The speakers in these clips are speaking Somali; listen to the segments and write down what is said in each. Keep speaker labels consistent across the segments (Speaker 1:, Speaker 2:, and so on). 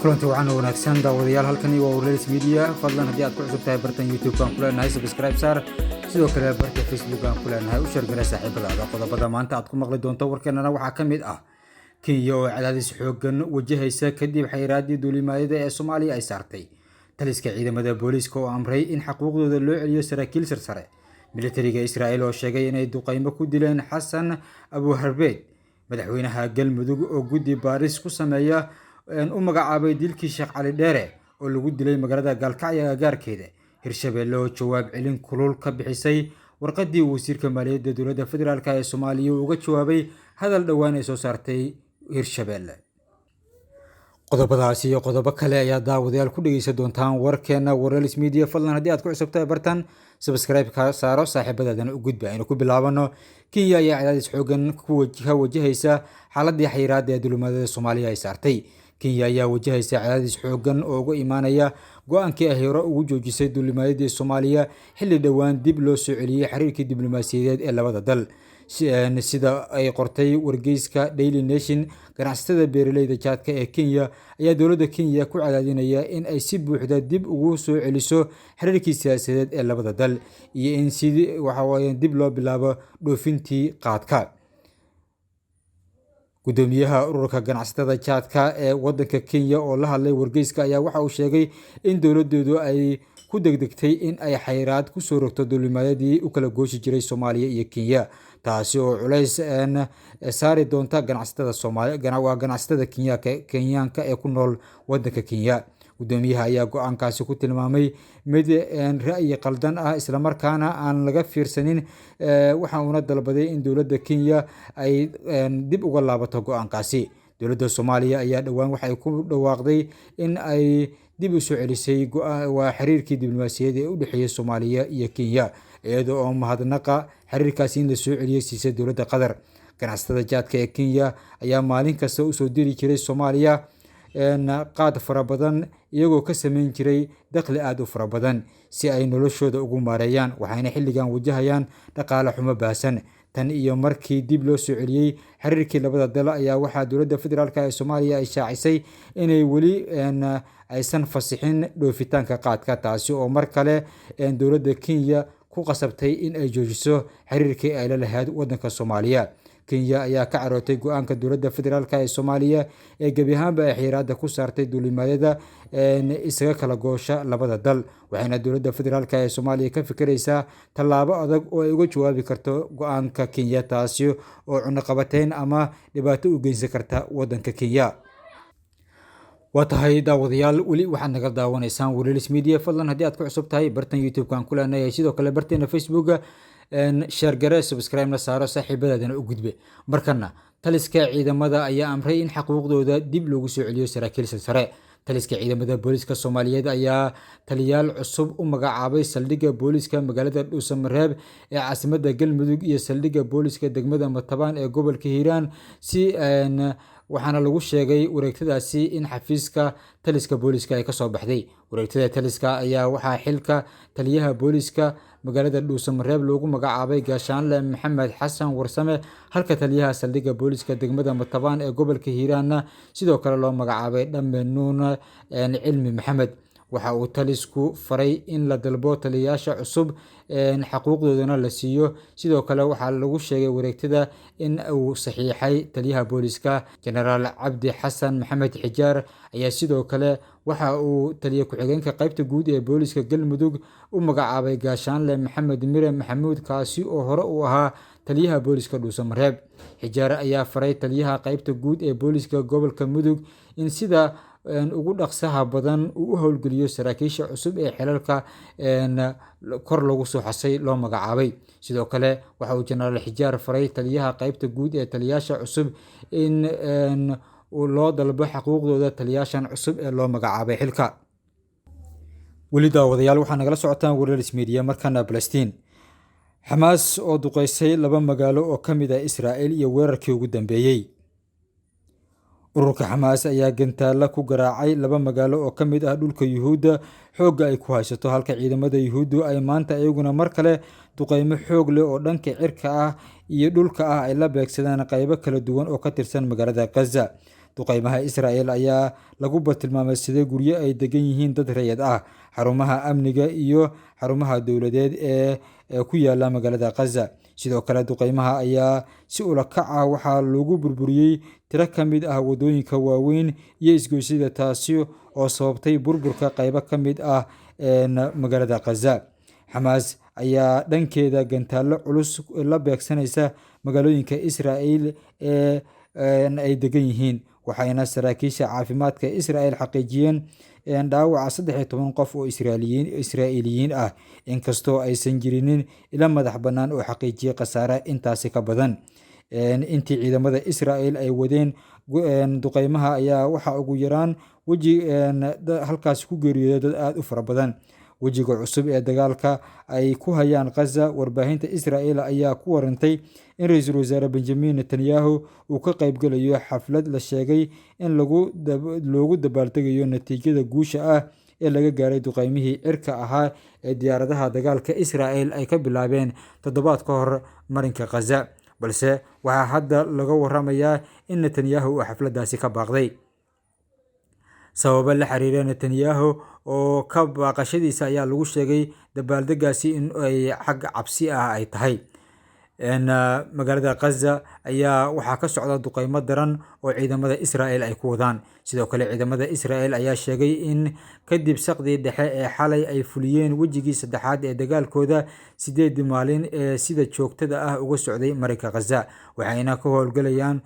Speaker 1: kulanti wacan wanaagsan daawadayaal halkani waa Wararka Media fadlan haddii aad ku cusub tahay bartan YouTube-kan ku leenahay subscribe saar sidoo kale barta Facebook-kan ku leenahay u share garay saaxiibadaada qodobada maanta aad ku maqli doonto warkeenana waxaa ka mid ah Kenya oo cadaadis xooggan wajahaysa kadib xayiraadii duulimaadada ee Soomaaliya ay saartay taliska ciidamada booliiska oo amray in xuquuqdooda loo celiyo saraakiil sarsare militariga Israa'iil oo sheegay inay duqeymo ku dileen Xasan Abu Harbeed madaxweynaha Galmudug oo guddi baaris ku sameeya u magacaabay dilkii Sheekh Cali Dheere oo lagu dilay magaalada Gaalkacyo gaarkeeda Hirshabeelle oo jawaab celin kulul ka bixisay warqadii wasiirka maaliyadda dowladda federaalka ee Soomaaliya uga jawaabay hadal dhawaan ay soo saartay Hirshabeelle qodobadaasi iyo qodobo kale ayaa daawadayaal ku dhageysan doontaan warkeena Wararka Media fadlan haddii aad ku cusub tahay bartan subscribe ka saaro saaxiibadaadana u gudba inuu ku bilaabano Kenya ayaa cadaadis xooggan ku wajahaysa xaaladii xayiraadda ee duulimaadada Soomaaliya ay saartay Kenya ayaa wajahaysa cadaadis xooggan oo uga imaanaya go'aankii ay hore ugu joojisay duulimaadada Soomaaliya xilli dhawaan dib loo soo celiyay xiriirkii diblomaasiyadeed ee labada dal sida ay qortay wargeyska Daily Nation ganacsatada beeraleyda jaadka ee Kenya ayaa dowladda Kenya ku cadaadinaya in ay si buuxda dib ugu soo celiso xiriirkii siyaasadeed ee labada dal iyo in sidii dib loo bilaabo dhoofintii qaadka gudoomiyaha ururka ganacsatada jaadka ee wadanka Kenya oo la hadlay wargeyska ayaa waxa uu sheegay in dowladdu ay ku degdegtay in ay xayiraad ku soo rogto duulimaadadii u kala gooshi jiray Soomaaliya iyo Kenya taasi oo culays saari doonta ganacsatada Soomaaliya waa ganacsatada Kenyaanka ee ku nool wadanka Kenya gudoomiyaha ayaa go'aankaasi ku tilmaamay mid ra'yi qaldan ah isla markaana aan laga fiirsanin waxa uu dalbaday in dowladda Kenya ay dib uga laabato go'aankaasi dowladda Soomaaliya ayaa dhawaan waxay ku dhawaaqday in ay dib u soo celisay waa xiriirkii diblomaasiyadeed ee u dhaxeeyay Soomaaliya iyo Kenya iyadoo oo mahadnaqa xiriirkaasi in la soo celiyay siisay dowladda Qatar ganacsatada jaadka ee Kenya ayaa maalin kasta u soo diri jiray Soomaaliya qaad fara badan iyagoo ka sameyn jiray dakhli aad u fara badan si ay noloshooda ugu maareeyaan waxayna xilligan wajahayaan dhaqaale xumo baasan tan iyo markii dib loo soo celiyay xiriirkii labada dal ayaa waxaa dowladda federaalka ee Soomaaliya ay shaacisay inay weli aysan fasixin dhoofitaanka qaadka taasi oo mar kale dowladda Kenya ku qasabtay in ay joojiso xiriirkii ay la lahayd wadanka Soomaaliya Kenya ayaa ka carootay go'aanka dowladda federaalka ee Soomaaliya ee gabi ahaanba ay xayiraadda ku saartay duulimaadada isaga kala goosha labada dal waxayna dowladda federaalka ee Soomaaliya ka fikiraysaa tallaabo adag oo ay uga jawaabi karto go'aanka Kenya taasi oo cunaqabateyn ama dhibaato u geysan karta wadanka Kenya watahay daawadayaal wali waxaad naga daawanaysaan Wararka Media fadlan haddii aad ku cusub tahay bartan YouTube-kan ku leenahay sidoo kale barteena Facebook share gare subscribe na saaro saaxiibadaadana u gudbe markana taliska ciidamada ayaa amray in xuquuqdooda dib loogu soo celiyo saraakiil sare taliska ciidamada booliiska Soomaaliyeed ayaa taliyaal cusub u magacaabay saldhigga booliiska magaalada Dhuusamareeb ee caasimadda Galmudug iyo saldhigga booliiska degmada Matabaan ee gobolka Hiiraan si waxaana lagu sheegay wareegtadaasi in xafiiska taliska booliiska ay ka soo baxday wareegtada taliska ayaa waxaa xilka taliyaha booliiska magaalada Dhuusamareeb loogu magacaabay gaashaanle Maxamed Xasan Warsame halka taliyaha saldhigga booliiska degmada Matabaan ee gobolka Hiiraan sidoo kale loo magacaabay Dhamme Nuun Cilmi Maxamed waxa uu talisku faray in la dalbo taliyaasha cusub xuquuqdoodana la siiyo sidoo kale waxa lagu sheegay wareegtada in uu saxiixay taliyaha booliiska Generaal Cabdi Xasan Maxamed Xijaar ayaa sidoo kale waxa uu taliye ku-xigeenka qaybta guud ee booliiska Galmudug u magacaabay gaashaanle Maxamed Mire Maxamuud kaasi oo hore u ahaa taliyaha booliiska Dhuusamareeb Xijaar ayaa faray taliyaha qaybta guud ee booliiska gobolka Mudug in sida ugu dhaqsaha badan uu u howlgeliyo saraakiisha cusub ee xilalka kor lagu soo xasay loo magacaabay sidoo kale waxa uu Generaal Xijaar faray taliyaha qaybta guud ee taliyaasha cusub in loo dalbo xuquuqdooda taliyaashan cusub ee loo magacaabay xilka wali daawadayaal waxaa nagala socotaan Wararka Media markana Palestine xamaas oo duqeysay 2 magaalo oo ka mid ah Israa'iil iyo weerarkii ugu dambeeyay. ururka xamaas ayaa gantaalo ku garaacay 2 magaalo oo ka mid ah dhulka Yuhuudda xoogga ay ku haysato, halka ciidamada Yuhuuddu ay maanta iyaguna mar kale duqeymo xoog leh oo dhanka cirka ah iyo dhulka ah ay la beegsadaan qaybo kala duwan oo ka tirsan magaalada Gaza. duqeymaha Israa'iil ayaa lagu bartilmaameedsaday guryo ay degan yihiin dad rayid ah, xarumaha amniga iyo xarumaha dowladeed ee ku yaala magaalada Gaza. sidoo kale duqeymaha ayaa si ula kac ah waxaa lagu burburiyey tiro ka mid ah wadooyinka waaweyn iyo isgoysyada, taasi oo sababtay burburka qaybo ka mid ah magaalada Gaza. xamaas ayaa dhankeeda gantaalo culus la beegsanaysa magaalooyinka Israa'iil ee ay degan yihiin, waxayna saraakiisha caafimaadka Israa'iil xaqiijiyeen dhaawaca 13 qof oo Israa'iiliyiin ah, inkastoo aysan jirinin ila madax bannaan oo xaqiijiyay khasaare intaasi ka badan. intii ciidamada Israa'iil ay wadeen duqeymaha ayaa waxa ugu yaraan halkaas ku geeriyooday dad aad u fara badan. wejiga cusub ee dagaalka ay ku hayaan Gaza, warbaahinta Israa'iil ayaa ku warantay in ra'iisul wasaare Benjamin Netanyahu uu ka qaybgalayo xaflad la sheegay in loogu dabaaldegayo natiijada guusha ah ee laga gaaray duqeymihii cirka ahaa ee diyaaradaha dagaalka Israa'iil ay ka bilaabeen toddobaad ka hor marinka Gaza, balse waxaa hadda laga waramayaa in Netanyahu uu xafladaasi ka baaqday. sababo la xiriira Netanyahu oo ka baaqashadiisa ayaa lagu sheegay dabaaldegaasi in ay xag cabsi ah ay tahay. magaalada Gaza ayaa waxaa ka socda duqeymo daran oo ciidamada Israa'iil ay ku wadaan. sidoo kale ciidamada Israa'iil ayaa sheegay in kadib saqdii dhexe ee xalay ay fuliyeen wejigii saddexaad ee dagaalkooda 8 maalin ee sida joogtada ah uga socday marinka Gaza, waxayna ka howlgalayaan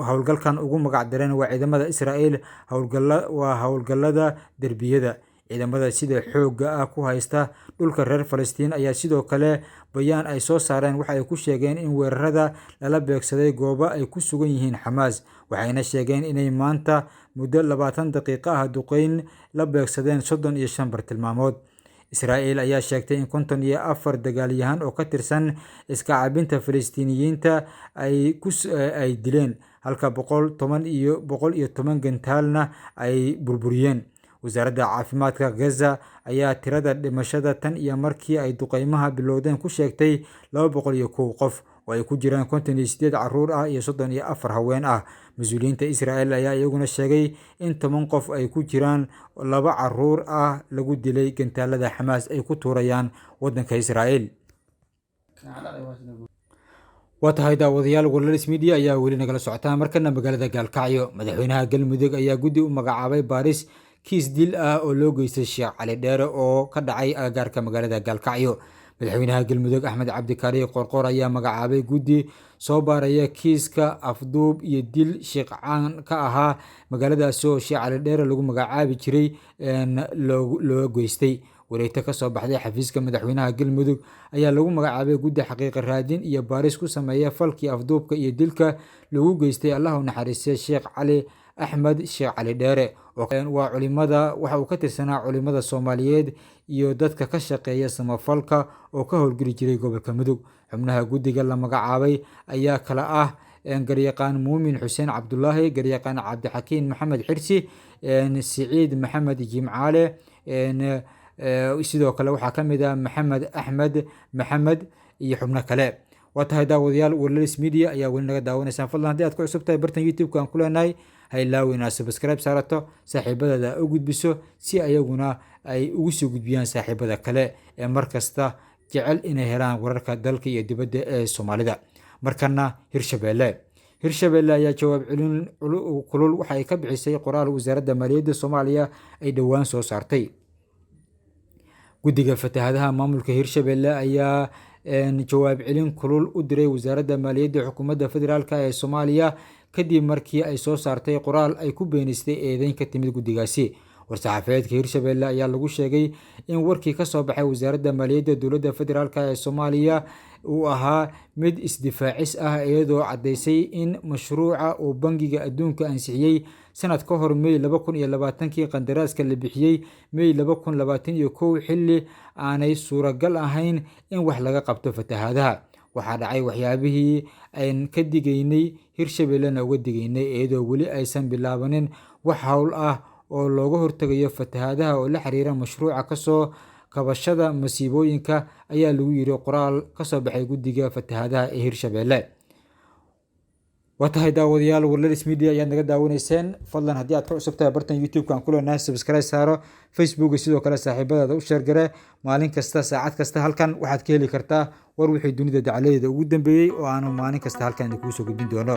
Speaker 1: howlgalkan ugu magac dareen waa ciidamada Israa'iil howlgallada derbiyada. ciidamada sida xoogga ah ku haysta dhulka reer Falastiin ayaa sidoo kale bayaan ay soo saareen waxa ay ku sheegeen in weerarada lala beegsaday goobo ay ku sugan yihiin Xamaas, waxayna sheegeen inay maanta muddo 20 daqiiqo ah duqeyn la beegsadeen 35 bartilmaamood. Israa'iil ayaa sheegtay in 54 dagaalyahan oo ka tirsan iska caabinta Falastiiniyiinta ay dileen, halka 110 gantaalna ay burburiyeen. wasaaradda caafimaadka Gaza ayaa tirada dhimashada tan iyo markii ay duqeymaha bilowdeen ku sheegtay 201 qof, oo ay ku jiraan 58 carruur ah iyo 34 haween ah. mas-uuliyiinta Israa'iil ayaa iyaguna sheegay in 10 qof ay ku jiraan 2 carruur ah lagu dilay gantaalada Xamaas ay ku tuurayaan waddanka Israa'iil. waa tahay daawadayaal, Wararka Media ayaa weli nagala socotaan. markana magaalada Gaalkacyo, madaxweynaha Galmudug ayaa guddi u magacaabay baaris kiis dil ah oo loo geystay Sheekh Cali Dheere oo ka dhacay agagaarka magaalada Gaalkacyo. madaxweynaha Galmudug Axmed Cabdi Qorqor ayaa magacaabay guddi soo baaraya kiiska afduub iyo dil sheekh caan ka ahaa magaaladaasi oo Sheekh Cali Dheere lagu magacaabi jiray loo geystay. wareegto ka soo baxday xafiiska madaxweynaha Galmudug ayaa lagu magacaabay guddi xaqiiqo raadin iyo baaris ku sameeya falkii afduubka iyo dilka lagu geystay Allah u naxariistay Sheekh Cali Axmed Sheekh Cali Dheere waa culimada, waxa uu ka tirsanaa culimada Soomaaliyeed iyo dadka ka shaqeeya samafalka oo ka howlgeli jiray gobolka Mudug. xubnaha guddiga la magacaabay ayaa kala ah garyaqaan Muumin Xuseen Cabdullaahi, garyaqaan Cabdixakiin Maxamed Xirsi, Siciid Maxamed Jimcaale, sidoo kale waxaa ka mid ah Maxamed Axmed Maxamed iyo xubno kale. waa tahay daawadayaal, Wararka Media ayaa weli naga daawanaysaan. fadlan haddii aad ku cusub tahay bartan YouTube-ka aan ku leenahay, ha ilaawin inaad subscribe saarato, saaxiibadaada u gudbiso si ayaguna ay ugu soo gudbiyaan saaxiibada kale ee markasta jecel inay helaan wararka dalka iyo dibadda ee Soomaalida. markana Hirshabelle ayaa jawaab celin kulul waxa ay ka bixisay qoraal wasaaradda maaliyadda Soomaaliya ay dhowaan soo saartay. guddiga fatahaadaha maamulka Hirshabelle ayaa jawaab celin kulul u diray wasaaradda maaliyadda xukuumadda federaalka ee Soomaaliya kadib markii ay soo saartay qoraal ay ku beenisay eedeyn ka timid guddigaasi. war-saxaafadeedka Hirshabelle ayaa lagu sheegay in warkii ka soo baxay wasaaradda maaliyadda dowladda federaalk ee Soomaaliya uu ahaa mid isdifaacis ah iyadoo caddeysay in mashruuca uu bangiga adduunka ansixiyey sanad ka hor May 2020 qandaraaska la bixiyey May 2021 xilli aanay suuragal ahayn in wax laga qabto fatahaadaha. waxaa dhacay waxyaabihii aan ka digaynay Hirshabellena uga digaynay iyadoo weli aysan bilaabanin wax hawl ah oo looga hortagayo fatahaadaha oo la xiriira mashruuca kasoo kabashada masiibooyinka ayaa lagu yiri qoraal ka soo baxay guddiga fatahaadaha ee Hirshabelle. watahay daawadayaal Wararka Media ayaa naga daawanayseen. fadlan haddii aad ka cusub tahay bartan YouTube-ka aan ku leenahay subscribe saaro, Facebook sidoo kale saaxiibadaada u share gare. maalin kasta saacad kasta halkan waxaad ka heli kartaa war wixii dunida dacaladeeda ugu dambeeyay oo aanu maalin kasta halkan idinku soo gudbin doono.